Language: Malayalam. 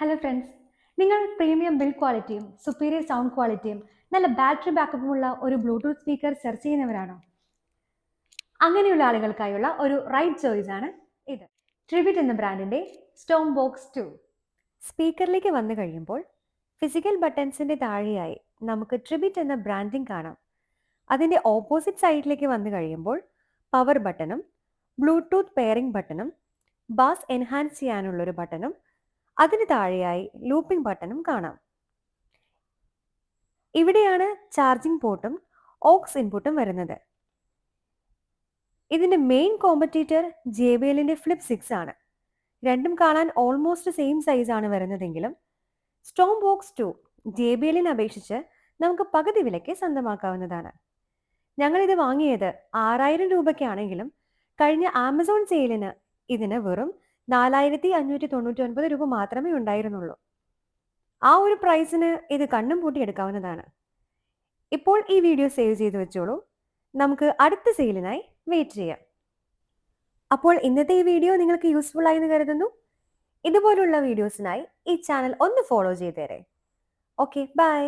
ഹലോ ഫ്രണ്ട്സ്, നിങ്ങൾ പ്രീമിയം ബിൽഡ് ക്വാളിറ്റിയും സുപ്പീരിയർ സൗണ്ട് ക്വാളിറ്റിയും നല്ല ബാറ്ററി ബാക്കപ്പുമുള്ള ഒരു ബ്ലൂടൂത്ത് സ്പീക്കർ സെർച്ച് ചെയ്യുന്നവരാണോ? അങ്ങനെയുള്ള ആളുകൾക്കായുള്ള ഒരു റൈറ്റ് ചോയ്സ് ആണ് ഇത്. ട്രിബിറ്റ് എന്ന ബ്രാൻഡിന്റെ സ്റ്റോം ബോക്സ് 2. സ്പീക്കറിലേക്ക് വന്നു കഴിയുമ്പോൾ ഫിസിക്കൽ ബട്ടൺസിന്റെ താഴെയായി നമുക്ക് ട്രിബിറ്റ് എന്ന ബ്രാൻഡിംഗ് കാണാം. അതിന്റെ ഓപ്പോസിറ്റ് സൈഡിലേക്ക് വന്നു കഴിയുമ്പോൾ പവർ ബട്ടണും ബ്ലൂടൂത്ത് പെയറിംഗ് ബട്ടണും ബാസ് എൻഹാൻസ് ചെയ്യാനുള്ള ഒരു ബട്ടണും അതിന് താഴെയായി ലൂപ്പിംഗ് ബട്ടണും കാണാം. ഇവിടെയാണ് ചാർജിംഗ് പോർട്ടും ഓക്സ് ഇൻപുട്ടും വരുന്നത്. ഇതിന്റെ മെയിൻ കോമ്പറ്റീറ്റർ JBLന്റെ ഫ്ലിപ്പ് 6 ആണ്. രണ്ടും കാണാൻ ഓൾമോസ്റ്റ് സെയിം സൈസ് ആണ് വരുന്നതെങ്കിലും സ്റ്റോം ബോക്സ് 2 JBLനെ അപേക്ഷിച്ച് നമുക്ക് പകുതി വിലയ്ക്ക് സ്വന്തമാക്കാവുന്നതാണ്. ഞങ്ങൾ ഇത് വാങ്ങിയത് 6000 രൂപയ്ക്കാണെങ്കിലും കഴിഞ്ഞ ആമസോൺ സെയിലിന് ഇതിന് വെറും 4599 രൂപ മാത്രമേ ഉണ്ടായിരുന്നുള്ളൂ. ആ ഒരു പ്രൈസിന് ഇത് കണ്ണും പൂട്ടി എടുക്കാവുന്നതാണ്. ഇപ്പോൾ ഈ വീഡിയോ സേവ് ചെയ്ത് വെച്ചോളൂ. നമുക്ക് അടുത്ത സെയിലിനായി വെയിറ്റ് ചെയ്യാം. അപ്പോൾ ഇന്നത്തെ ഈ വീഡിയോ നിങ്ങൾക്ക് യൂസ്ഫുൾ ആയി എന്ന് കരുതുന്നു. ഇതുപോലുള്ള വീഡിയോസിനായി ഈ ചാനൽ ഒന്ന് ഫോളോ ചെയ്തേരെ. Okay, by.